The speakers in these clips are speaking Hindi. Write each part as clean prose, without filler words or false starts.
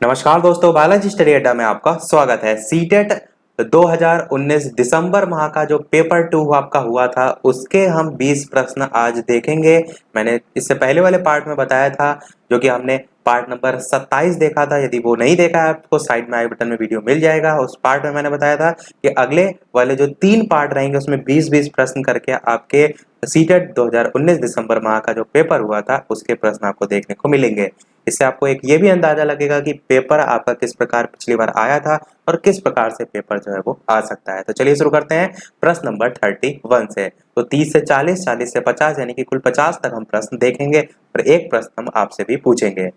नमस्कार दोस्तों, बालाजी स्टडी अड्डा में आपका स्वागत है। सीटेट 2019 दिसंबर माह का जो पेपर 2 आपका हुआ था उसके हम 20 प्रश्न आज देखेंगे। मैंने इससे पहले वाले पार्ट में बताया था, जो कि हमने पार्ट नंबर 27 देखा था। यदि वो नहीं देखा है आपको साइड में आई बटन में वीडियो मिल जाएगा। उस पार्ट में मैंने बताया था कि अगले वाले जो 3 पार्ट रहेंगे उसमें 20-20 प्रश्न करके आपके सीटेट 2019 दिसंबर माह का जो पेपर हुआ था उसके प्रश्न आपको देखने को मिलेंगे। इससे आपको एक ये भी अंदाजा लगेगा कि पेपर आपका किस प्रकार पिछली बार आया था और किस प्रकार से पेपर जो है वो आ सकता है। तो चलिए शुरू करते हैं प्रश्न नंबर 31 से। तो 30 से 40, 40 से 50 यानी कि कुल 50 तक हम प्रश्न देखेंगे और एक प्रश्न हम आपसे भी पूछेंगे।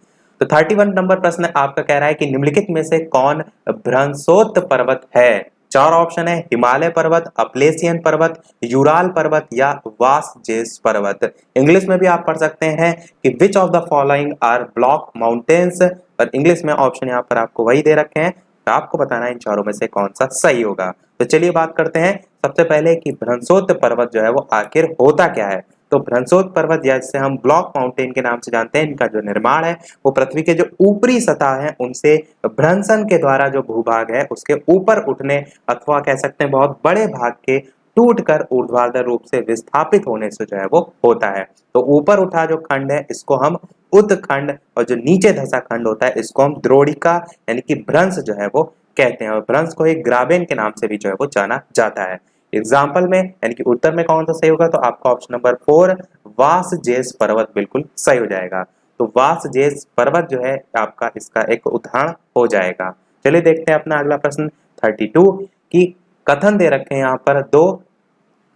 तो 31 नंबर प्रश्न आपका कह रहा है कि निम्नलिखित में से कौन भ्रंशोत्त पर्वत है। 4 ऑप्शन है, हिमालय पर्वत, अपलेसियन पर्वत, यूराल पर्वत या वासजेस पर्वत। इंग्लिश में भी आप पढ़ सकते हैं कि which of the following R block mountains, पर इंग्लिश में ऑप्शन यहाँ पर आपको वही दे रखे हैं। तो आपको बताना है इन चारों में से कौन सा सही होगा। तो चलिए बात करते हैं सबसे पहले कि भ्रंशोत्त पर्वत जो है वो आखिर होता क्या है। तो भ्रंशोत्त पर्वत या जिसे हम ब्लॉक माउंटेन के नाम से जानते हैं, इनका जो निर्माण है वो पृथ्वी के जो ऊपरी सतह है उनसे भ्रंशन के द्वारा जो भूभाग है उसके ऊपर उठने अथवा कह सकते हैं बहुत बड़े भाग के टूटकर ऊर्ध्वाधर रूप से विस्थापित होने से जो है वो होता है। तो ऊपर उठा जो खंड है इसको हम उत्खंड और जो नीचे धसा खंड होता है इसको हम द्रोणिका यानी कि भ्रंश जो है वो कहते हैं। और भ्रंश को एक ग्राबेन के नाम से भी जो है वो जाना जाता है। एग्जाम्पल में यानी कि उत्तर में कौन सा सही होगा, तो आपका ऑप्शन नंबर 4 वासजेस पर्वत बिल्कुल सही हो जाएगा। तो वासजेस पर्वत जो है आपका इसका एक उदाहरण हो जाएगा। चलिए देखते हैं अपना अगला प्रश्न 32 की कथन दे रखे हैं यहाँ पर दो।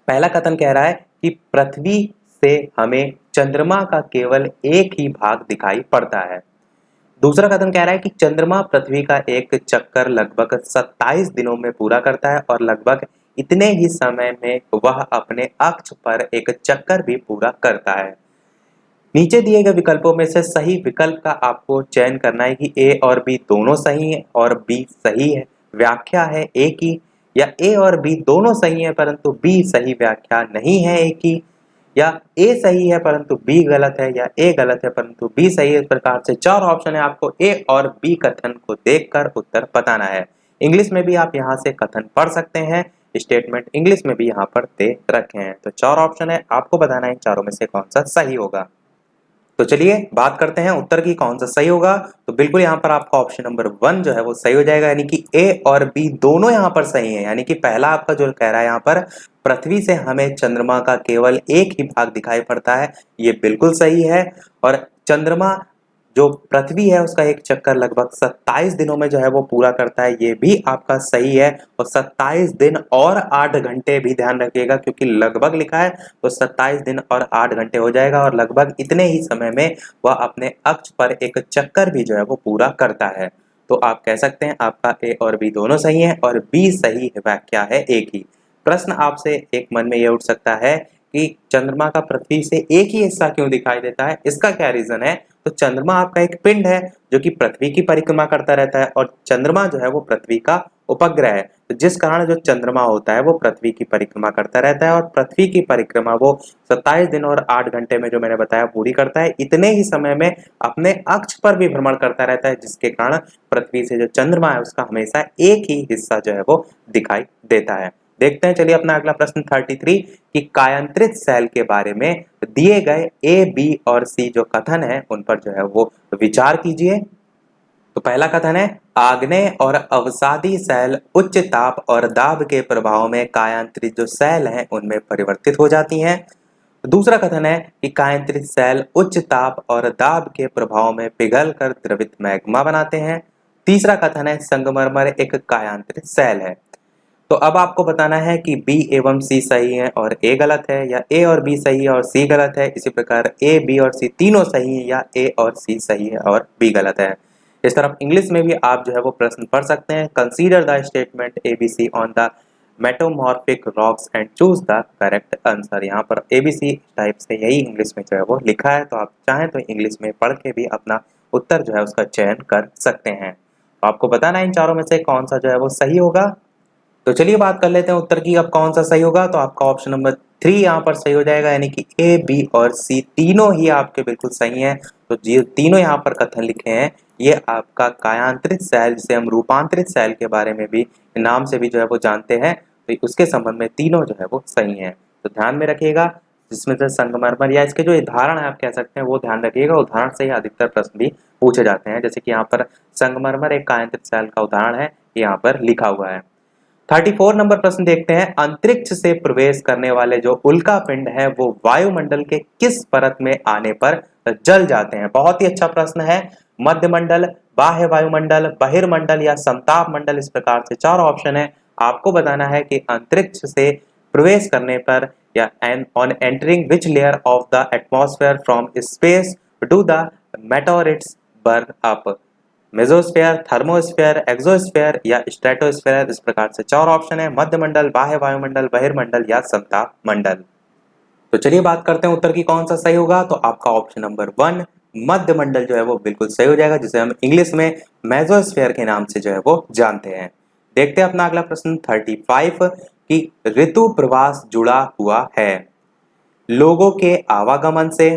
पहला कथन कह रहा है कि पृथ्वी से हमें चंद्रमा का केवल एक ही भाग दिखाई पड़ता है। दूसरा कथन कह रहा है कि चंद्रमा पृथ्वी का एक चक्कर लगभग 27 दिनों में पूरा करता है और लगभग इतने ही समय में वह अपने अक्ष पर एक चक्कर भी पूरा करता है। नीचे दिए गए विकल्पों में से सही विकल्प का आपको चयन करना है कि ए और बी दोनों सही है और बी सही है। व्याख्या है ए की, या ए और बी दोनों सही है परंतु बी सही व्याख्या नहीं है ए की, या ए सही है परंतु बी गलत है, या ए गलत है परंतु बी सही है। इस प्रकार से 4 ऑप्शन है, आपको ए और बी कथन को देखकर उत्तर बताना है। इंग्लिश में भी आप यहाँ से कथन पढ़ सकते हैं, स्टेटमेंट इंग्लिश में भी यहाँ पर दे रखे हैं। तो 4 ऑप्शन है, आपको बताना है इन चारों में से कौन सा सही होगा। तो चलिए बात करते हैं उत्तर की कौन सा सही होगा। तो बिल्कुल यहाँ पर आपका ऑप्शन नंबर 1 जो है वो सही हो जाएगा, यानी कि ए और बी दोनों यहाँ पर सही है। यानी कि पहला आपका जो कह रहा है यहाँ पर पृथ्वी से हमें चंद्रमा का केवल एक ही भाग दिखाई पड़ता है, ये बिल्कुल सही है। और चंद्रमा जो पृथ्वी है उसका एक चक्कर लगभग 27 दिनों में जो है वो पूरा करता है, ये भी आपका सही है। और 27 दिन और 8 घंटे भी ध्यान रखिएगा, क्योंकि लगभग लिखा है तो 27 दिन और 8 घंटे हो जाएगा और लगभग इतने ही समय में वह अपने अक्ष पर एक चक्कर भी जो है वो पूरा करता है। तो आप कह सकते हैं आपका ए और बी दोनों सही है और बी सही व्याख्या है ए की। प्रश्न आपसे एक मन में यह उठ सकता है कि चंद्रमा का पृथ्वी से एक ही हिस्सा क्यों दिखाई देता है, इसका क्या रीजन है। तो चंद्रमा आपका एक पिंड है जो कि पृथ्वी की परिक्रमा करता रहता है और चंद्रमा जो है वो पृथ्वी का उपग्रह है। तो जिस कारण जो चंद्रमा होता है वो पृथ्वी की परिक्रमा करता रहता है और पृथ्वी की परिक्रमा वो 27 दिन और 8 घंटे में जो मैंने बताया पूरी करता है। इतने ही समय में अपने अक्ष पर भी भ्रमण करता रहता है, जिसके कारण पृथ्वी से जो चंद्रमा है उसका हमेशा एक ही हिस्सा जो है वो दिखाई देता है। देखते हैं चलिए अपना अगला प्रश्न 33 कि कायांतरित सेल के बारे में दिए गए ए, बी और सी जो कथन है उन पर जो है वो विचार कीजिए। तो पहला कथन है आग्नेय और अवसादी सेल उच्च ताप और दाब के प्रभाव में कायांतरित जो सेल हैं उनमें परिवर्तित हो जाती हैं। दूसरा कथन है कि कायांतरित सेल उच्च ताप और दाब के प्रभाव में पिघलकर द्रवित मैग्मा बनाते हैं। तीसरा कथन है संगमरमर एक कायांतरित सेल है। तो अब आपको बताना है कि बी एवं सी सही है और ए गलत है, या ए और बी सही है और सी गलत है। इसी प्रकार ए, बी और सी तीनों सही है या ए और सी सही है और बी गलत है। इस तरफ इंग्लिश में भी आप जो है वो प्रश्न पढ़ सकते हैं। Consider the statement A B C on the metamorphic rocks and choose the correct answer. यहाँ पर ए बी सी टाइप से यही इंग्लिश में जो है वो लिखा है, तो आप चाहें तो इंग्लिश में पढ़ के भी अपना उत्तर जो है उसका चयन कर सकते हैं। आपको बताना है इन चारों में से कौन सा जो है वो सही होगा। तो चलिए बात कर लेते हैं उत्तर की अब कौन सा सही होगा। तो आपका ऑप्शन नंबर 3 यहाँ पर सही हो जाएगा, यानी कि ए, बी और सी तीनों ही आपके बिल्कुल सही हैं। तो ये तीनों यहाँ पर कथन लिखे हैं, ये आपका कायांतरित सेल, जिसे हम रूपांतरित सेल के बारे में भी नाम से भी जो है वो जानते हैं, तो उसके संबंध में तीनों जो है वो सही हैं। तो ध्यान में रखिएगा, जिसमें से संगमरमर या इसके जो उदाहरण है आप कह सकते हैं वो ध्यान रखिएगा, उदाहरण से ही अधिकतर प्रश्न भी पूछे जाते हैं। जैसे कि यहाँ पर संगमरमर एक कायांतरित सेल का उदाहरण है, यहाँ पर लिखा हुआ है। 34 नंबर प्रश्न देखते हैं, अंतरिक्ष से प्रवेश करने वाले जो उल्का पिंड है वो वायुमंडल के किस परत में आने पर जल जाते हैं? बहुत ही अच्छा प्रश्न है। मध्यमंडल, बाह्य वायुमंडल, बहिर्मंडल या समताप मंडल, इस प्रकार से 4 ऑप्शन है। आपको बताना है कि अंतरिक्ष से प्रवेश करने पर या on entering which layer of the atmosphere from space do the meteorites burn up? Mesosphere, thermosphere, exosphere या स्ट्रेटोस्फेयर, इस प्रकार से 4 ऑप्शन है। मध्यमंडल, बाह्य वायुमंडल, बहिर्मंडल या समताप मंडल। तो चलिए बात करते हैं उत्तर की कौन सा सही होगा। तो आपका ऑप्शन नंबर 1 मध्यमंडल जो है वो बिल्कुल सही हो जाएगा, जिसे हम इंग्लिश में मेसोस्फेयर के नाम से जो है वो जानते हैं। देखते हैं अपना अगला प्रश्न 35 की ऋतु प्रवास जुड़ा हुआ है लोगों के आवागमन से,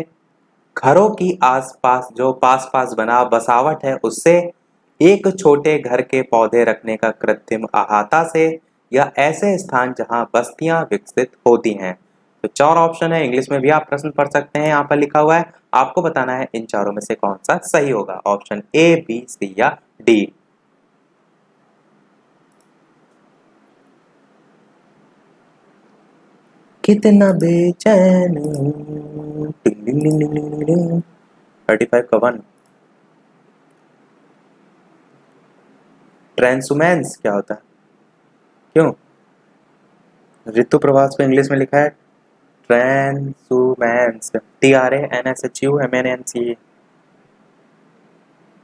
घरों की आसपास जो पास बना बसावट है उससे, एक छोटे घर के पौधे रखने का कृत्रिम अहाता से, या ऐसे स्थान जहां बस्तियां विकसित होती हैं। तो 4 ऑप्शन है, इंग्लिश में भी आप प्रश्न पढ़ सकते हैं, यहाँ पर लिखा हुआ है। आपको बताना है इन चारों में से कौन सा सही होगा, ऑप्शन ए, बी, सी या डी। कितना बेचैन हूं, 35 का 1। ट्रांसुमेंस क्या होता है? क्यों? ऋतु प्रवास को इंग्लिश में लिखा है ट्रांसुमेंस, TRANSHUMANCE।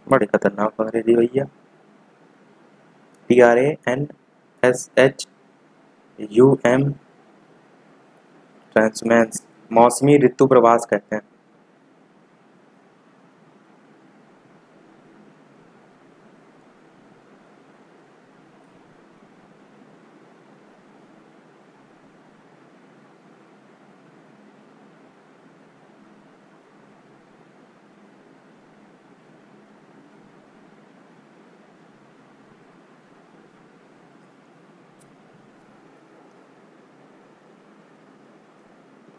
बड़ी खतरनाक अंग्रेजी भैया। TRANSHUM, ट्रांसुमेंस, मौसमी ऋतु प्रवास कहते हैं।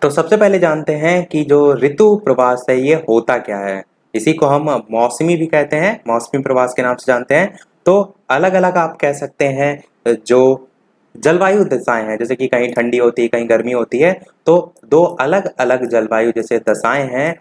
तो सबसे पहले जानते हैं कि जो ऋतु प्रवास है ये होता क्या है। इसी को हम मौसमी भी कहते हैं, मौसमी प्रवास के नाम से जानते हैं। तो अलग अलग आप कह सकते हैं जो जलवायु दशाएं हैं, जैसे कि कहीं ठंडी होती है कहीं गर्मी होती है, तो 2 अलग अलग जलवायु जैसे दशाएं हैं,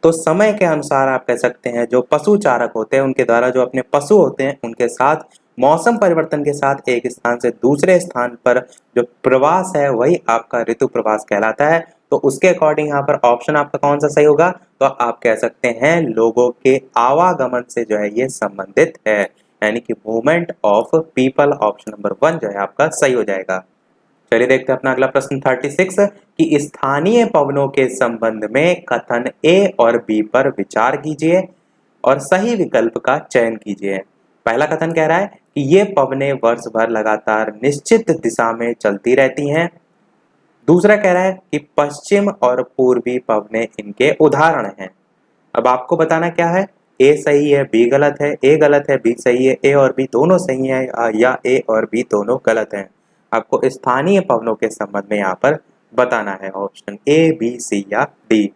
तो समय के अनुसार आप कह सकते हैं जो पशु चारक होते हैं उनके द्वारा जो अपने पशु होते हैं उनके साथ मौसम परिवर्तन के साथ एक स्थान से दूसरे स्थान पर जो प्रवास है वही आपका ऋतु प्रवास कहलाता है। तो उसके अकॉर्डिंग यहाँ पर ऑप्शन आपका कौन सा सही होगा, तो आप कह सकते हैं लोगों के आवागमन से जो है ये संबंधित है, यानी कि movement of people, option number 1 जो है आपका सही हो जाएगा। चलिए देखते हैं अपना अगला प्रश्न 36 कि स्थानीय पवनों के संबंध में कथन ए और बी पर विचार कीजिए और सही विकल्प का चयन कीजिए। पहला कथन कह रहा है कि ये पवनें वर्ष भर लगातार निश्चित दिशा में चलती रहती हैं। दूसरा कह रहा है कि पश्चिम और पूर्वी पवनें इनके उदाहरण हैं। अब आपको बताना क्या है, ए सही है, बी गलत है, ए गलत है, बी सही है, ए और बी दोनों सही है, या ए और बी दोनों गलत हैं। आपको स्थानीय पवनों के संबंध में यहाँ पर बताना है, ऑप्शन ए, बी, सी या डी।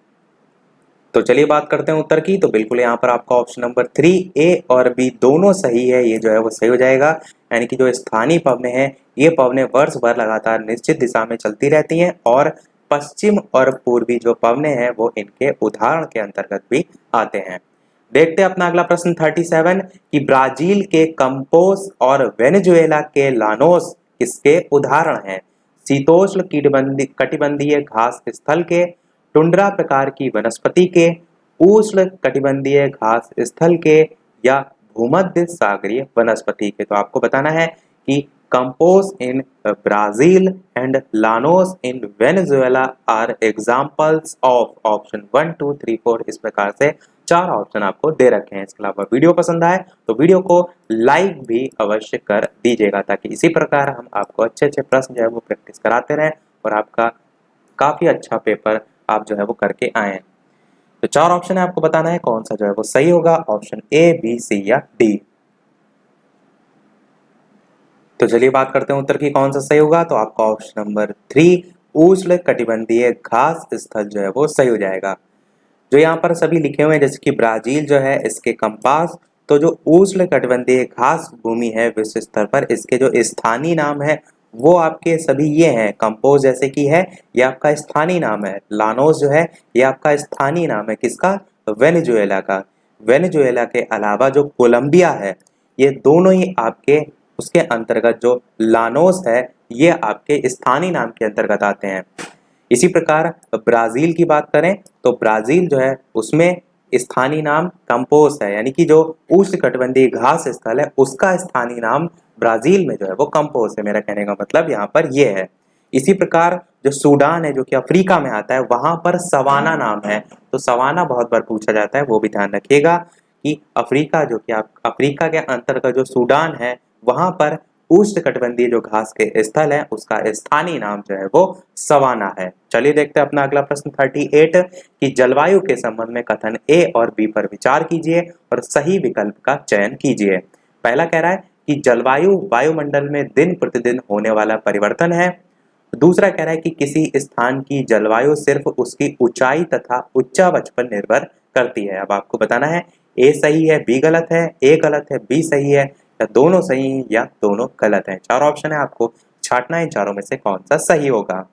तो चलिए बात करते हैं उत्तर की। तो बिल्कुल यहाँ पर आपका ऑप्शन नंबर 3 ए और बी दोनों सही है, ये जो है वो सही हो जाएगा। यानी कि जो स्थानीय पवनें हैं ये पवनें वर्ष भर लगातार निश्चित दिशा में चलती रहती हैं और पश्चिम और पूर्वी जो पवनें हैं वो इनके उदाहरण के अंतर्गत भी आते हैं। देखते हैं अपना अगला प्रश्न 37 कि ब्राजील के कंपोस और वेनेजुएला के लानोस किसके उदाहरण हैं? शीतोष्ण कटिबंधीय घास स्थल के, टुंड्रा प्रकार की वनस्पति के, उष्ण कटिबंधीय घास स्थल के या भूमध्य सागरीय वनस्पति के। तो आपको बताना है कि campos in Brazil and llanos in Venezuela are examples of, option 1, 2, 3, 4, इस प्रकार से 4 ऑप्शन आपको दे रखे हैं। इसके अलावा वीडियो पसंद आए तो वीडियो को लाइक भी अवश्य कर दीजिएगा, ताकि इसी प्रकार हम आपको अच्छे अच्छे प्रश्न जो है वो प्रैक्टिस कराते रहें और आपका काफ़ी अच्छा पेपर आप जो है वो करके आए हैं। तो 4 ऑप्शन है, आपको बताना है कौन सा जो है वो सही होगा, ऑप्शन ए, बी, सी या डी। तो चलिए बात करते हैं उत्तर की कौन सा सही होगा। तो आपका ऑप्शन नंबर 3 उष्ण कटिबंधीय घास स्थल जो है वो सही हो जाएगा। जो यहाँ पर सभी लिखे हुए हैं जैसे कि ब्राजील जो है इसके कंपास, तो जो उष्ण कटिबंधीय घास भूमि है विश्व स्तर पर, इसके जो स्थानीय नाम है वो आपके सभी ये हैं। कंपोज जैसे कि है, ये आपका स्थानीय नाम है। लानोस जो है ये आपका स्थानीय नाम है किसका, वेनेजुएला का। वेनेजुएला के अलावा जो कोलंबिया है, ये दोनों ही आपके उसके अंतर्गत, जो लानोस है ये आपके स्थानीय नाम के अंतर्गत आते हैं। इसी प्रकार ब्राजील की बात करें तो ब्राजील जो है उसमें स्थानीय नाम कंपोस है, यानी कि जो उष्णकटिबंधीय घास स्थल है उसका स्थानीय नाम ब्राजील में जो है वो कंपोस है। मेरा कहने का मतलब यहाँ पर ये है। इसी प्रकार जो सूडान है जो कि अफ्रीका में आता है, वहां पर सवाना नाम है। तो सवाना बहुत बार पूछा जाता है, वो भी ध्यान रखिएगा कि अफ्रीका जो कि आप अफ्रीका के अंतर्गत जो सूडान है वहां पर उष्णकटिबंधीय जो घास के स्थल है उसका स्थानीय नाम जो है वो सवाना है। चलिए देखते हैं अपना अगला प्रश्न 38 कि जलवायु के संबंध में कथन ए और बी पर विचार कीजिए और सही विकल्प का चयन कीजिए। पहला कह रहा है कि जलवायु वायुमंडल में दिन प्रतिदिन होने वाला परिवर्तन है। दूसरा कह रहा है कि किसी स्थान की जलवायु सिर्फ उसकी ऊंचाई तथा उच्चावच पर निर्भर करती है। अब आपको बताना है ए सही है, बी गलत है, ए गलत है, बी सही है, या दोनों सही हैं या दोनों गलत हैं। 4 ऑप्शन है, आपको छांटना है इन चारों में से कौन सा सही होगा।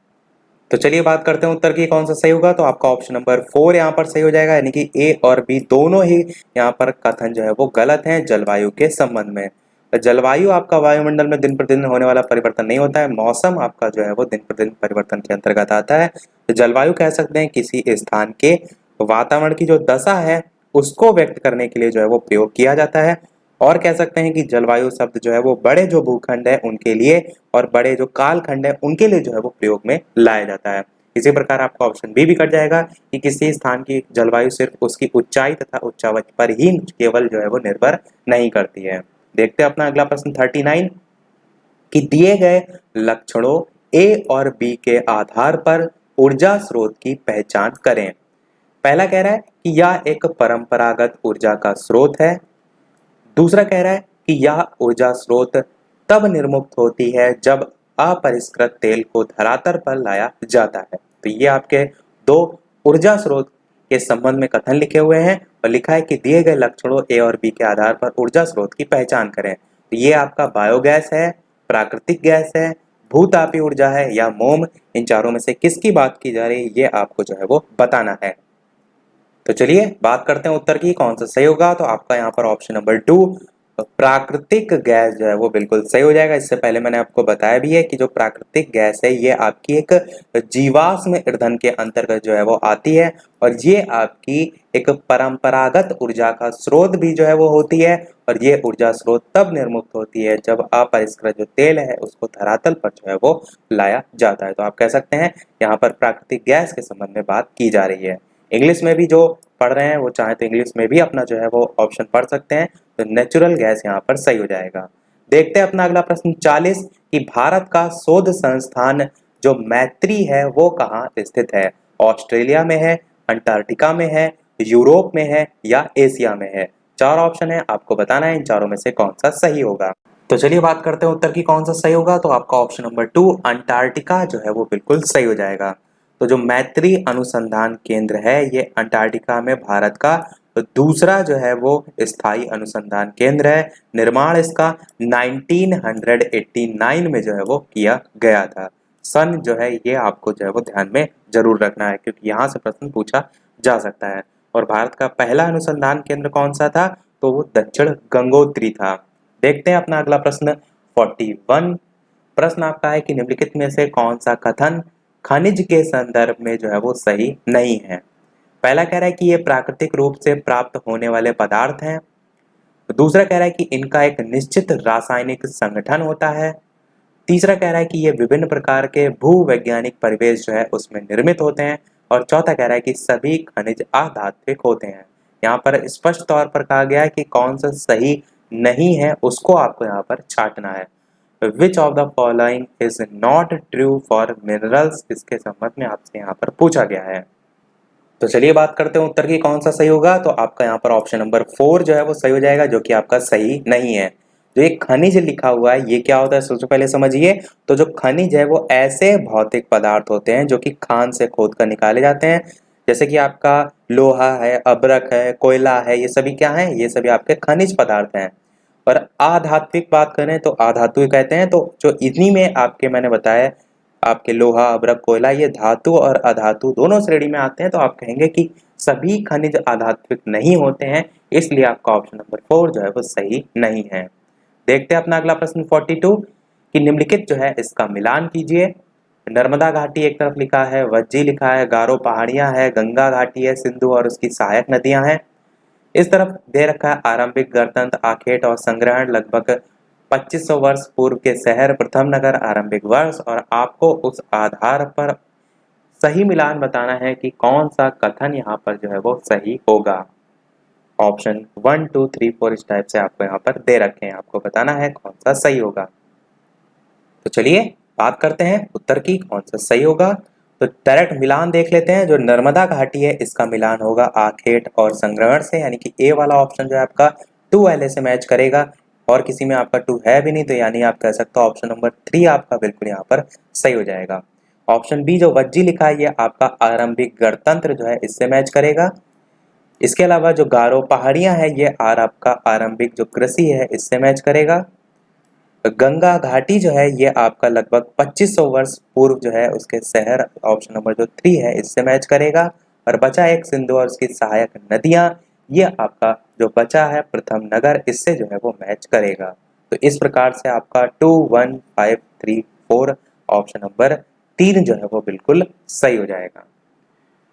तो चलिए बात करते हैं उत्तर की कौन सा सही होगा। तो आपका ऑप्शन नंबर 4 यहाँ पर सही हो जाएगा, यानी कि ए और बी दोनों ही यहाँ पर कथन जो है वो गलत है जलवायु के संबंध में। जलवायु आपका वायुमंडल में दिन प्रतिदिन होने वाला परिवर्तन नहीं होता है। मौसम आपका जो है वो दिन प्रतिदिन परिवर्तन के अंतर्गत आता है। तो जलवायु कह सकते हैं किसी स्थान के वातावरण की जो दशा है उसको व्यक्त करने के लिए जो है वो प्रयोग किया जाता है। और कह सकते हैं कि जलवायु शब्द जो है वो बड़े जो भूखंड है उनके लिए और बड़े जो कालखंड है उनके लिए जो है वो प्रयोग में लाया जाता है। इसी प्रकार आपका ऑप्शन बी भी कट जाएगा कि किसी स्थान की जलवायु सिर्फ उसकी ऊंचाई तथा उच्चावच पर ही केवल जो है वो निर्भर नहीं करती है। देखते हैं अपना अगला प्रश्न 39 कि दिए गए लक्षणों ए और बी के आधार पर ऊर्जा स्रोत की पहचान करें। पहला कह रहा है कि यह एक परंपरागत ऊर्जा का स्रोत है। दूसरा कह रहा है कि यह ऊर्जा स्रोत तब निर्मुक्त होती है जब अपरिष्कृत तेल को धरातल पर लाया जाता है। तो ये आपके दो ऊर्जा स्रोत के संबंध में कथन लिखे हुए हैं और लिखा है कि दिए गए लक्षणों ए और बी के आधार पर ऊर्जा स्रोत की पहचान करें। तो ये आपका बायोगैस है, प्राकृतिक गैस है, भूतापीय ऊर्जा है या मोम। इन चारों में से किसकी बात की जा रही है ये आपको जो है वो बताना है। तो चलिए बात करते हैं उत्तर की कौन सा सही होगा। तो आपका यहाँ पर ऑप्शन नंबर 2 प्राकृतिक गैस जो है वो बिल्कुल सही हो जाएगा। इससे पहले मैंने आपको बताया भी है कि जो प्राकृतिक गैस है ये आपकी एक जीवाश्म ईंधन के अंतर्गत जो है वो आती है और ये आपकी एक परंपरागत ऊर्जा का स्रोत भी जो है वो होती है। और ये ऊर्जा स्रोत तब निर्मुक्त होती है जब अपरिष्कृत जो तेल है उसको धरातल पर जो है वो लाया जाता है। तो आप कह सकते हैं यहाँ पर प्राकृतिक गैस के संबंध में बात की जा रही है। इंग्लिश में भी जो पढ़ रहे हैं वो चाहे तो इंग्लिश में भी अपना जो है वो ऑप्शन पढ़ सकते हैं। तो नेचुरल गैस यहाँ पर सही हो जाएगा। देखते हैं अपना अगला प्रश्न 40 कि भारत का शोध संस्थान जो मैत्री है वो कहाँ स्थित है। ऑस्ट्रेलिया में है, अंटार्कटिका में है, यूरोप में है या एशिया में है। 4 ऑप्शन है, आपको बताना है इन चारों में से कौन सा सही होगा। तो चलिए बात करते हैं उत्तर की कौन सा सही होगा। तो आपका ऑप्शन नंबर 2 अंटार्कटिका जो है वो बिल्कुल सही हो जाएगा। तो जो मैत्री अनुसंधान केंद्र है ये अंटार्कटिका में भारत का दूसरा जो है वो स्थायी अनुसंधान केंद्र है। निर्माण इसका 1989 में जो है वो किया गया था। सन जो है ये आपको जो है वो ध्यान में जरूर रखना है क्योंकि यहाँ से प्रश्न पूछा जा सकता है। और भारत का पहला अनुसंधान केंद्र कौन सा था, तो वो दक्षिण गंगोत्री था। देखते हैं अपना अगला प्रश्न 41। प्रश्न आपका है कि निम्नलिखित में से कौन सा कथन खनिज के संदर्भ में जो है वो सही नहीं है। पहला कह रहा है कि ये प्राकृतिक रूप से प्राप्त होने वाले पदार्थ हैं। दूसरा कह रहा है कि इनका एक निश्चित रासायनिक संगठन होता है। तीसरा कह रहा है कि ये विभिन्न प्रकार के भूवैज्ञानिक परिवेश जो है उसमें निर्मित होते हैं। और चौथा कह रहा है कि सभी खनिज अधात्विक होते हैं। यहाँ पर स्पष्ट तौर पर कहा गया है कि कौन सा सही नहीं है उसको आपको यहाँ पर छांटना है। Which of the following is not true for minerals, इसके संबंध में आपसे यहाँ पर पूछा गया है। तो चलिए बात करते हैं उत्तर की कौन सा सही होगा। तो आपका यहाँ पर ऑप्शन नंबर 4 जो है वो सही हो जाएगा, जो कि आपका सही नहीं है। जो एक खनिज लिखा हुआ है ये क्या होता है सबसे पहले समझिए। तो जो खनिज है वो ऐसे भौतिक पदार्थ होते हैं जो कि खान से खोद कर निकाले जाते हैं, जैसे कि आपका लोहा है, अब्रक है, कोयला है, ये सभी क्या है, ये सभी आपके खनिज पदार्थ हैं। और अधात्विक बात करें तो अधातु कहते हैं। तो जो इन्हीं में आपके मैंने बताया आपके लोहा, अब्रक, कोयला, ये धातु और अधातु दोनों श्रेणी में आते हैं। तो आप कहेंगे कि सभी खनिज अधात्विक नहीं होते हैं, इसलिए आपका ऑप्शन नंबर 4 जो है वो सही नहीं है। देखते हैं अपना अगला प्रश्न 42 कि निम्नलिखित जो है इसका मिलान कीजिए। नर्मदा घाटी एक तरफ लिखा है, वज्जी लिखा है, गारो पहाड़ियां है, गंगा घाटी है, सिंधु और उसकी सहायक नदियां हैं। इस तरफ दे रखा है आरंभिक गणतंत्र, आखेट और संग्रहण लगभग 2500 वर्ष पूर्व के शहर, प्रथम नगर, आरंभिक वर्ष, और आपको उस आधार पर सही मिलान बताना है कि कौन सा कथन यहाँ पर जो है वो सही होगा। ऑप्शन 1 2 3 4 इस टाइप से आपको यहाँ पर दे रखे हैं, आपको बताना है कौन सा सही होगा। तो चलिए बात करते हैं उत्तर की कौन सा सही होगा। तो डायरेक्ट मिलान देख लेते हैं। जो नर्मदा घाटी है इसका मिलान होगा आखेट और संग्रहण से, यानी कि ए वाला ऑप्शन जो है आपका 2 LA से मैच करेगा, और किसी में आपका 2 है भी नहीं, तो यानी आप कह सकते हो ऑप्शन नंबर 3 आपका बिल्कुल यहाँ पर सही हो जाएगा। ऑप्शन बी जो वज्जी लिखा है ये आपका आरंभिक गणतंत्र जो है इससे मैच करेगा। इसके अलावा जो गारो पहाड़ियां है ये आपका आरंभिक जो कृषि है इससे मैच करेगा। गंगा घाटी जो है ये आपका लगभग 2500 वर्ष पूर्व जो है उसके शहर, ऑप्शन नंबर जो 3 है इससे मैच करेगा। और बचा एक सिंधु और उसकी सहायक नदियां, ये आपका जो बचा है प्रथम नगर, इससे जो है वो मैच करेगा। तो इस प्रकार से आपका 2 1 5 3 4 ऑप्शन नंबर 3 जो है वो बिल्कुल सही हो जाएगा।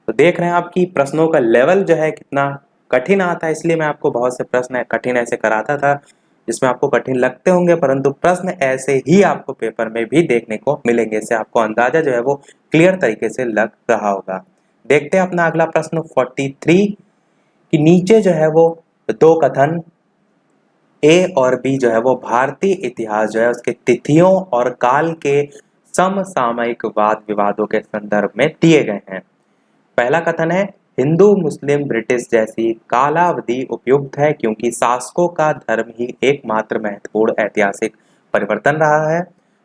तो देख रहे हैं आपकी प्रश्नों का लेवल जो है कितना कठिन आता है, इसलिए मैं आपको बहुत से प्रश्न कठिन ऐसे कराता था जिसमें आपको कठिन लगते होंगे, परंतु प्रश्न ऐसे ही आपको पेपर में भी देखने को मिलेंगे। इससे आपको अंदाजा जो है वो क्लियर तरीके से लग रहा होगा। देखते हैं अपना अगला प्रश्न 43 कि नीचे जो है वो 2 कथन ए और बी जो है वो भारतीय इतिहास जो है उसके तिथियों और काल के समसामयिक वाद विवादों के संदर्भ में दिए गए हैं। पहला कथन है हिंदू मुस्लिम ब्रिटिश जैसी कालावधि उपयुक्त है क्योंकि शासकों का धर्म ही एकमात्र महत्वपूर्ण ऐतिहासिक परिवर्तन रहा है।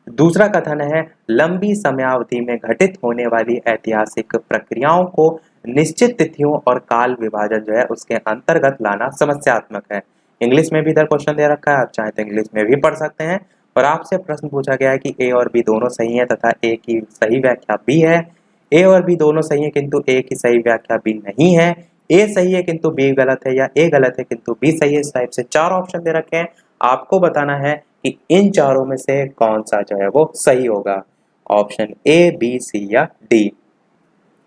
दूसरा कथन है लंबी समयावधि में घटित होने वाली ऐतिहासिक प्रक्रियाओं को निश्चित तिथियों और काल विभाजन जो है उसके अंतर्गत लाना समस्यात्मक है। इंग्लिश में भी इधर क्वेश्चन दे रखा है, आप चाहें तो इंग्लिश में भी पढ़ सकते हैं। और आपसे प्रश्न पूछा गया है कि ए और बी दोनों सही है तथा ए की सही व्याख्या बी है। ए और बी दोनों सही है किंतु ए की सही व्याख्या बी नहीं है। ए सही है किंतु बी गलत है, या ए गलत है किंतु बी सही है। इस टाइप से 4 ऑप्शन दे रखे हैं, आपको बताना है कि इन चारों में से कौन सा जो है वो सही होगा, ऑप्शन ए, बी, सी या डी।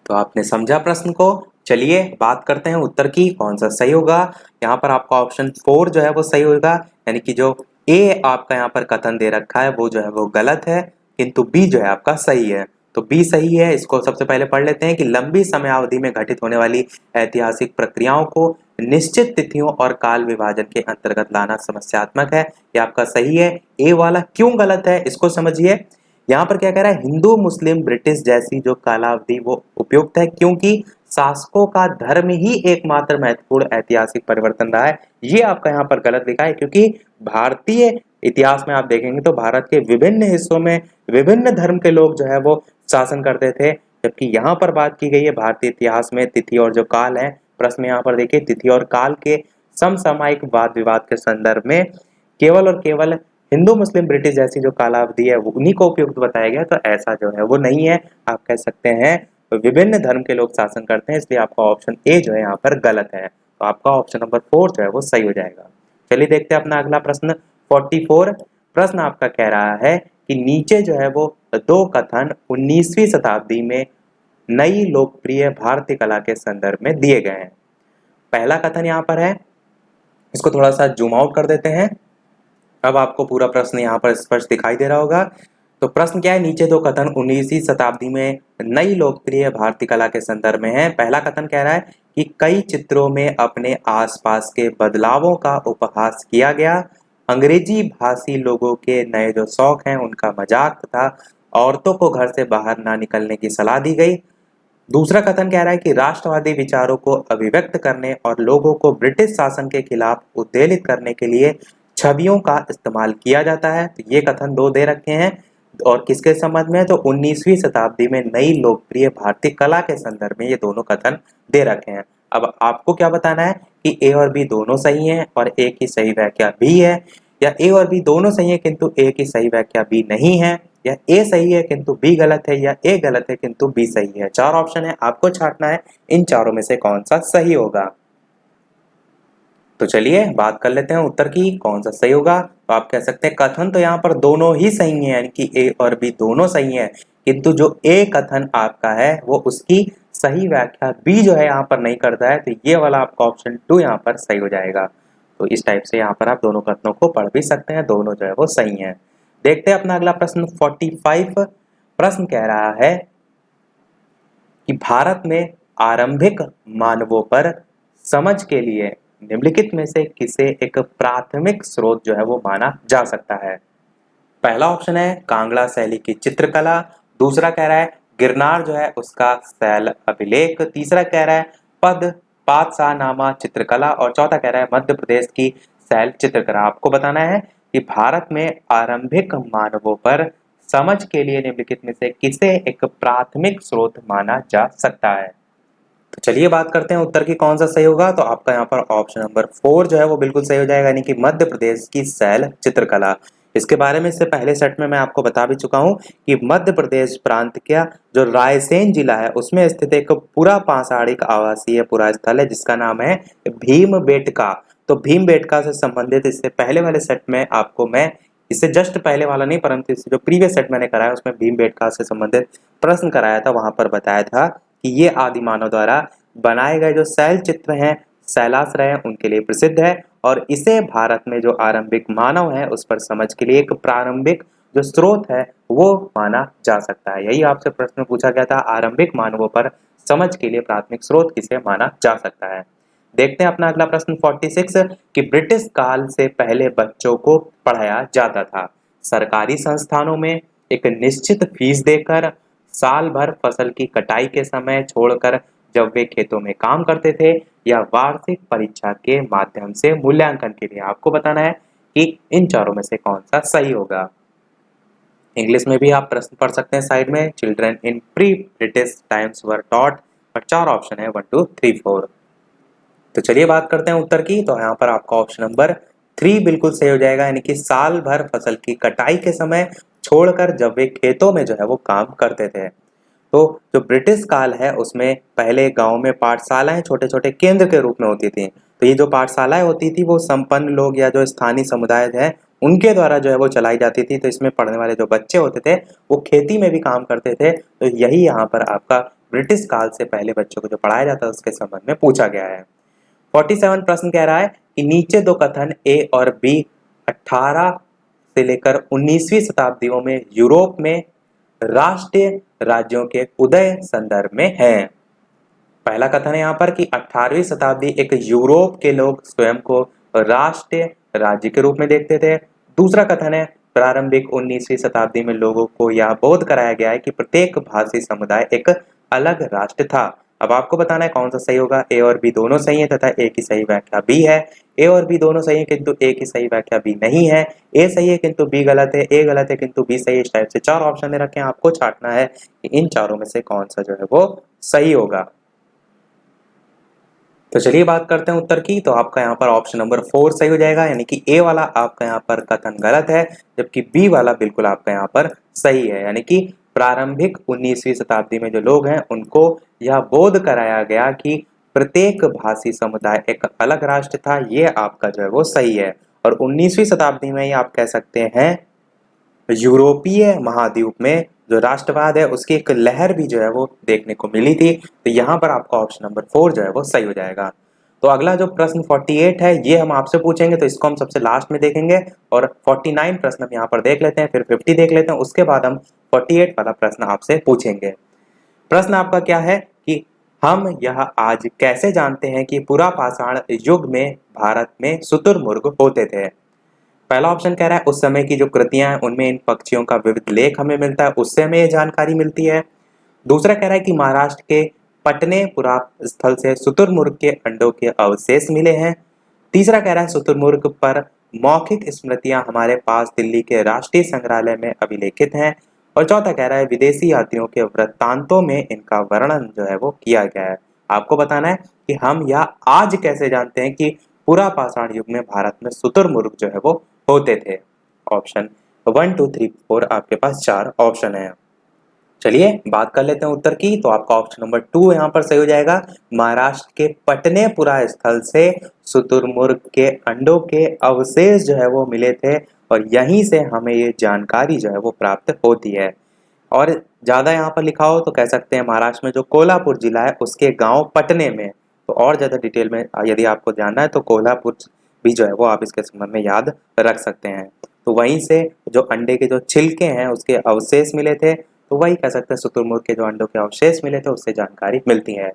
तो आपने समझा प्रश्न को। चलिए बात करते हैं उत्तर की कौन सा सही होगा। यहाँ पर आपका ऑप्शन 4 जो है वो सही होगा, यानी कि जो ए आपका यहाँ पर कथन दे रखा है वो जो है वो गलत है, किंतु बी जो है आपका सही है। तो बी सही है। इसको सबसे पहले पढ़ लेते हैं कि लंबी समयावधि में घटित होने वाली ऐतिहासिक प्रक्रियाओं को निश्चित तिथियों और काल विभाजन के अंतर्गत लाना समस्यात्मक है, ये आपका सही है। ए वाला क्यों गलत है इसको समझिए। यहाँ पर क्या कह रहा है, हिंदू मुस्लिम ब्रिटिश जैसी जो कालावधि वो उपयुक्त है क्योंकि शासकों का धर्म ही एकमात्र महत्वपूर्ण ऐतिहासिक परिवर्तन रहा है। ये आपका यहाँ पर गलत लिखा है, क्योंकि भारतीय इतिहास में आप देखेंगे तो भारत के विभिन्न हिस्सों में विभिन्न धर्म के लोग जो है वो शासन करते थे, जबकि यहाँ पर बात की गई है भारतीय इतिहास में तिथि और जो काल है। प्रश्न यहाँ पर देखिए, तिथि और काल के समसामयिक वाद विवाद के संदर्भ में केवल और केवल हिंदू मुस्लिम ब्रिटिश जैसी जो कालावधि है वो उन्हीं को उपयुक्त बताया गया। तो ऐसा जो है वो नहीं है, आप कह सकते हैं विभिन्न धर्म के लोग शासन करते हैं, इसलिए आपका ऑप्शन ए जो है यहाँ पर गलत है। तो आपका ऑप्शन नंबर 4 जो है वो सही हो जाएगा। चलिए देखते हैं अपना अगला प्रश्न 44। प्रश्न आपका कह रहा है कि नीचे जो है वो 2 कथन 19वीं शताब्दी में नई लोकप्रिय भारतीय कला के संदर्भ में दिए गए हैं। पहला कथन यहाँ पर है, इसको थोड़ा सा जूम आउट कर देते हैं, अब आपको पूरा प्रश्न यहाँ पर स्पष्ट दिखाई दे रहा होगा। तो प्रश्न क्या है, नीचे 2 कथन 19वीं शताब्दी में नई लोकप्रिय भारतीय कला के संदर्भ में है। पहला कथन कह रहा है कि कई चित्रों में अपने आसपास के बदलावों का उपहास किया गया। अंग्रेजी भाषी लोगों के नए जो शौक हैं उनका मजाक तथा औरतों को घर से बाहर ना निकलने की सलाह दी गई। दूसरा कथन कह रहा है कि राष्ट्रवादी विचारों को अभिव्यक्त करने और लोगों को ब्रिटिश शासन के खिलाफ उत्तेजित करने के लिए छवियों का इस्तेमाल किया जाता है। तो ये कथन दो दे रखे हैं और किसके संबंध में, तो 19वीं शताब्दी में नई लोकप्रिय भारतीय कला के संदर्भ में ये दोनों कथन दे रखे हैं। अब आपको क्या बताना है कि ए और बी दोनों सही हैं और ए की सही व्याख्या बी है, या ए और बी दोनों सही है किंतु ए की सही व्याख्या बी नहीं है, या ए सही है किंतु बी गलत है, या ए गलत है किंतु बी सही है। चार ऑप्शन है, आपको छांटना है इन चारों में से कौन सा सही होगा। तो चलिए बात कर लेते हैं उत्तर की, कौन सा सही होगा। तो आप कह सकते हैं कथन तो यहाँ पर दोनों ही सही है, यानी कि ए और बी दोनों सही है, किंतु जो ए कथन आपका है वो उसकी सही व्याख्या बी जो है यहाँ पर नहीं करता है। तो ये वाला आपका ऑप्शन 2 यहाँ पर सही हो जाएगा। तो इस टाइप से यहाँ पर आप दोनों कथनों को पढ़ भी सकते हैं, दोनों जो है वो सही है। देखते हैं अपना अगला प्रश्न 45। प्रश्न कह रहा है कि भारत में आरंभिक मानवों पर समझ के लिए निम्नलिखित में से किसे एक प्राथमिक स्रोत जो है वो माना जा सकता है। पहला ऑप्शन है कांगड़ा शैली की चित्रकला, दूसरा कह रहा है गिरनार जो है उसका शैल अभिलेख, तीसरा कह रहा है पद पादशाहनामा चित्रकला, और चौथा कह रहा है मध्य प्रदेश की शैल चित्रकला। आपको बताना है कि भारत में आरंभिक मानवों पर समझ के लिए निम्नलिखित में से किसे एक प्राथमिक स्रोत माना जा सकता है। तो चलिए बात करते हैं उत्तर की कौन सा सही होगा। तो आपका यहाँ पर ऑप्शन नंबर 4 जो है वो बिल्कुल सही हो जाएगा, यानी कि मध्य प्रदेश की शैल चित्रकला। इसके बारे में इससे पहले सेट में मैं आपको बता भी चुका हूँ कि मध्य प्रदेश प्रांत का जो रायसेन जिला है उसमें स्थित एक पूरा पाषाणिक आवासीय पुरा स्थल है जिसका नाम है भीमबेटका। तो भीमबेटका से संबंधित इससे पहले वाले सेट में आपको मैं, इससे जस्ट पहले वाला नहीं परंतु इससे जो प्रीवियस सेट मैंने कराया उसमें भीमबेटका से संबंधित प्रश्न कराया था, वहां पर बताया था कि ये आदि मानव द्वारा बनाए गए जो शैल चित्र हैं, शैलाश्रय हैं, उनके लिए प्रसिद्ध है और इसे भारत में जो आरंभिक मानव है उस पर समझ के लिए एक प्रारंभिक जो स्रोत है वो माना जा सकता है। यही आपसे प्रश्न पूछा गया था, आरंभिक मानवों पर समझ के लिए प्राथमिक स्रोत किसे माना जा सकता है। देखते हैं अपना अगला प्रश्न 46 कि ब्रिटिश काल से पहले बच्चों को पढ़ाया जाता था सरकारी संस्थानों में एक निश्चित फीस देकर, साल भर फसल की कटाई के समय छोड़कर जब वे खेतों में काम करते थे, या वार्षिक परीक्षा के माध्यम से मूल्यांकन के लिए। आपको बताना है कि इन चारों में से कौन सा सही होगा। इंग्लिश में भी आप प्रश्न पढ़ सकते हैं साइड में, children in pre British times were taught, और चार ऑप्शन है 1 2 3 4। तो चलिए बात करते हैं उत्तर की। तो यहाँ पर आपका ऑप्शन नंबर 3 बिल्कुल सही हो जाएगा, यानी कि साल भर फसल की कटाई के समय छोड़कर जब वे खेतों में जो है वो काम करते थे। तो जो ब्रिटिश काल है उसमें पहले गांव में पाठशालाएं छोटे छोटे केंद्र के रूप में होती थी। तो ये जो पाठशालाएं होती थी वो संपन्न लोग या जो स्थानीय समुदाय है उनके द्वारा जो है वो चलाई जाती थी। तो इसमें पढ़ने वाले जो बच्चे होते थे वो खेती में भी काम करते थे। तो यही यहाँ पर आपका ब्रिटिश काल से पहले बच्चों को जो पढ़ाया जाता है उसके संबंध में पूछा गया है। 47 प्रश्न कह रहा है कि नीचे दो कथन ए और बी 18 से लेकर 19वीं शताब्दियों में यूरोप में राष्ट्रीय राज्यों के उदय संदर्भ में है। पहला कथन है यहाँ पर कि 18वीं शताब्दी एक यूरोप के लोग स्वयं को राष्ट्रीय राज्य के रूप में देखते थे। दूसरा कथन है प्रारंभिक 19वीं शताब्दी में लोगों को यह बोध कराया गया है कि प्रत्येक भाषी समुदाय एक अलग राष्ट्र था। अब आपको बताना है कौन सा सही होगा। ए और बी दोनों सही है तथा ए की सही व्याख्या बी है। ए और बी दोनों सही है किंतु ए की सही व्याख्या बी नहीं है। ए सही है किंतु बी गलत है। ए गलत है किंतु बी सही है। इस टाइप से चार ऑप्शन दे रखे हैं, आपको छांटना है कि इन चारों में से कौन सा जो है वो सही होगा। तो चलिए बात करते हैं उत्तर की। तो आपका यहाँ पर ऑप्शन नंबर 4 सही हो जाएगा, यानी कि ए वाला आपका यहाँ पर कथन गलत है जबकि बी वाला बिल्कुल आपका यहाँ पर सही है। यानी कि प्रारंभिक 19वीं शताब्दी में जो लोग हैं उनको यह बोध कराया गया कि प्रत्येक भाषी समुदाय एक अलग राष्ट्र था। ये आपका जो है वो सही है। और 19वीं शताब्दी में ही आप कह सकते हैं यूरोपीय महाद्वीप में जो राष्ट्रवाद है उसकी एक लहर भी जो है वो देखने को मिली थी। तो यहाँ पर आपका ऑप्शन नंबर 4 जो है वो सही हो जाएगा। तो अगला जो प्रश्न 48 है ये हम आपसे पूछेंगे, तो इसको हम सबसे लास्ट में देखेंगे। और 49 प्रश्न हम यहाँ पर देख लेते हैं, फिर 50 देख लेते हैं, उसके बाद हम 48 वाला प्रश्न आपसे पूछेंगे। प्रश्न आपका क्या है कि हम यह आज कैसे जानते हैं कि पुरा पाषाण युग में भारत में शुतुरमुर्ग होते थे। पहला ऑप्शन कह रहा है उस समय की जो कृतियां हैं उनमें इन पक्षियों का विविध लेख हमें मिलता है, उससे हमें ये जानकारी मिलती है। दूसरा कह रहा है कि महाराष्ट्र के पटने पुरातन स्थल से शुतुरमुर्ग के अंडों के अवशेष मिले हैं। तीसरा कह रहा है शुतुरमुर्ग पर मौखिक स्मृतियां हमारे पास दिल्ली के राष्ट्रीय संग्रहालय में अभिलेखित हैं। और चौथा कह रहा है विदेशी यात्रियों के वृत्तांतों में इनका वर्णन जो है वो किया गया है। आपको बताना है कि हम यह आज कैसे जानते हैं कि पुरा पाषाण युग में भारत में शुतुरमुर्ग जो है वो होते थे। ऑप्शन 1 2 3 4 आपके पास 4 ऑप्शन है। चलिए बात कर लेते हैं उत्तर की। तो आपका ऑप्शन नंबर 2 यहाँ पर सही हो जाएगा। महाराष्ट्र के पटनेपुरा स्थल से शुतुरमुर्ग के अंडों के अवशेष जो है वो मिले थे और यहीं से हमें ये जानकारी जो है वो प्राप्त होती है। और ज़्यादा यहाँ पर लिखा हो तो कह सकते हैं महाराष्ट्र में जो कोल्हापुर जिला है उसके गांव पटने में। तो और ज़्यादा डिटेल में यदि आपको जानना है तो कोल्हापुर भी जो है वो आप इसके संबंध में याद रख सकते हैं। तो वहीं से जो अंडे के जो छिलके हैं उसके अवशेष मिले थे, तो वही कह सकते हैं शुतुरमुर्ग के जो अंडों के अवशेष मिले थे उससे जानकारी मिलती है।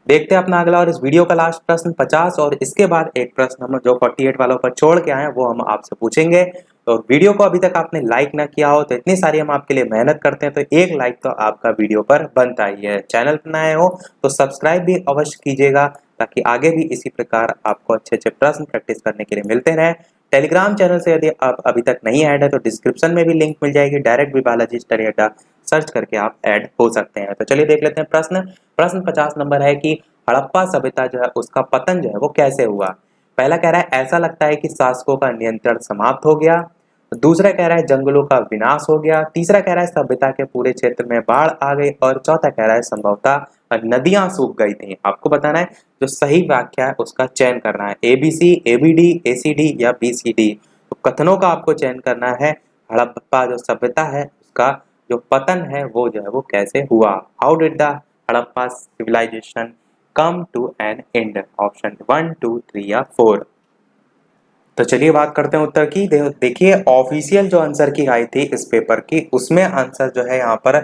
देखते हैं अपना अगला और इस वीडियो का लास्ट प्रश्न 50 और इसके बाद एक प्रश्न हम जो 48 वालों पर छोड़ के आए हैं वो हम आपसे पूछेंगे। तो वीडियो को अभी तक आपने लाइक ना किया हो तो इतनी सारी हम आपके लिए मेहनत करते हैं, तो एक लाइक तो आपका वीडियो पर बनता ही है। चैनल पर नए हो तो सब्सक्राइब भी अवश्य कीजिएगा ताकि आगे भी इसी प्रकार आपको अच्छे अच्छे प्रश्न प्रैक्टिस करने के लिए मिलते रहें। टेलीग्राम चैनल से यदि आप अभी तक नहीं ऐड है तो डिस्क्रिप्शन में भी लिंक मिल जाएगी, डायरेक्ट भी बालाजी स्टडी अड्डा सर्च करके आप ऐड हो सकते हैं। तो चलिए देख लेते हैं प्रश्न 50 नंबर है कि हड़प्पा सभ्यता जो है उसका पतन जो है वो कैसे हुआ। पहला कह रहा है ऐसा लगता है कि शासकों का नियंत्रण समाप्त हो गया। दूसरा कह रहा है जंगलों का विनाश हो गया। तीसरा कह रहा है सभ्यता के पूरे क्षेत्र में बाढ़ आ गई और चौथा कह रहा है संभवतः नदियां सूख गई थी। आपको बताना है जो सही व्याख्या है उसका चयन करना है, ABC, ABD, ACD या BCD। तो कथनों का आपको चयन करना है। हड़प्पा जो सभ्यता है उसका जो पतन है वो जो है वो कैसे हुआ। How did the Harappa civilization come to an end. Option 1 2 3 या 4। तो चलिए बात करते हैं उत्तर की। देखिए ऑफिशियल जो आंसर की आई थी इस पेपर की उसमें आंसर जो है यहाँ पर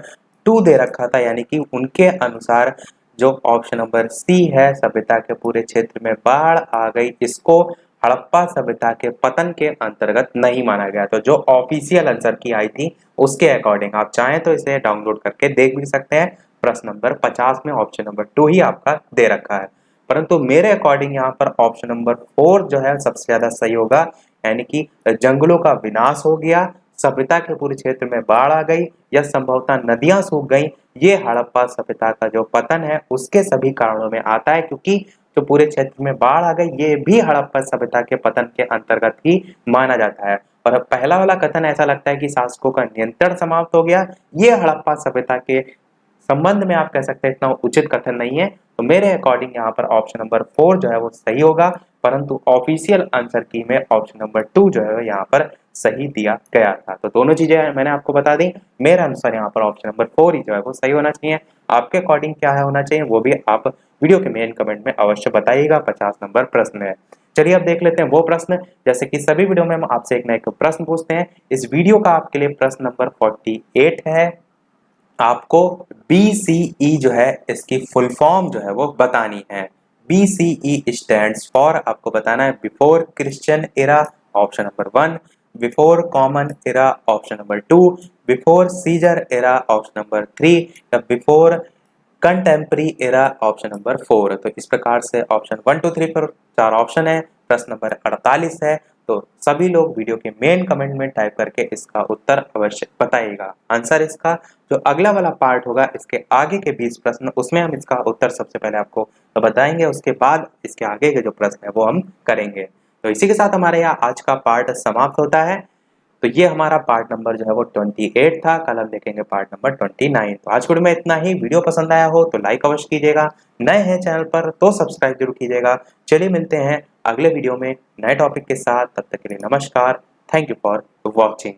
2 दे रखा था, यानी कि उनके अनुसार जो ऑप्शन नंबर सी है सभ्यता के पूरे क्षेत्र में बाढ़ आ गई, इसको हड़प्पा सभ्यता के पतन के अंतर्गत नहीं माना गया। तो जो ऑफिशियल आंसर की आई थी उसके अकॉर्डिंग आप चाहें तो इसे डाउनलोड करके देख भी सकते हैं। प्रश्न नंबर 50 में ऑप्शन नंबर 2 ही आपका दे रखा है, परंतु मेरे अकॉर्डिंग यहाँ पर ऑप्शन नंबर 4 जो है सबसे ज्यादा सही होगा, यानी कि जंगलों का विनाश हो गया, सभ्यता के पूरे क्षेत्र में बाढ़ आ गई या संभवतः नदियां सूख गई। ये हड़प्पा सभ्यता का जो पतन है उसके सभी कारणों में आता है, क्योंकि जो पूरे क्षेत्र में बाढ़ आ गई ये भी हड़प्पा सभ्यता के पतन के अंतर्गत ही माना जाता है। और पहला वाला कथन ऐसा लगता है कि शासकों का नियंत्रण समाप्त हो गया, ये हड़प्पा सभ्यता के संबंध में आप कह सकते हैं इतना उचित कथन नहीं है। तो मेरे अकॉर्डिंग यहाँ पर ऑप्शन नंबर 4 जो है वो सही होगा, परंतु ऑफिशियल आंसर की में ऑप्शन नंबर 2 जो है यहाँ पर सही दिया गया था। तो दोनों चीजें मैंने आपको बता दी। मेरे अनुसार यहाँ पर ऑप्शन नंबर 4 ही जो है वो सही होना चाहिए। आपके अकॉर्डिंग क्या है होना चाहिए वो भी आप वीडियो के मेन कमेंट में अवश्य बताइएगा। 50 नंबर प्रश्न है। चलिए अब देख लेते हैं वो प्रश्न। जैसे कि सभी वीडियो में हम आपसे एक ना एक प्रश्न पूछते हैं, इस वीडियो का आपके लिए प्रश्न नंबर 48 है। आपको BCE जो है इसकी फुल फॉर्म जो है वो बतानी है। BCE स्टैंड्स फॉर, आपको बताना है before Christian era option number 1, before common era option number 2, before Caesar era option number 3 या before contemporary era option number 4। तो इस प्रकार से ऑप्शन 1 2 3 पर 4 ऑप्शन है। प्रश्न नंबर 48 है। तो सभी लोग वीडियो के मेन कमेंट में टाइप करके इसका उत्तर अवश्य बताइएगा। आंसर इसका जो अगला वाला पार्ट होगा इसके आगे के 20 प्रश्न उसमें हम इसका उत्तर सबसे पहले आपको बताएंगे, उसके बाद इसके आगे के जो प्रश्न है वो हम करेंगे। तो इसी के साथ हमारे यहाँ आज का पार्ट समाप्त होता है। तो ये हमारा पार्ट नंबर जो है वो 28 था। कल हम देखेंगे पार्ट नंबर 29। तो आज वीडियो में इतना ही। वीडियो पसंद आया हो तो लाइक अवश्य कीजिएगा, नए हैं चैनल पर तो सब्सक्राइब जरूर कीजिएगा। चलिए मिलते हैं अगले वीडियो में नए टॉपिक के साथ, तब तक के लिए नमस्कार। Thank you for watching.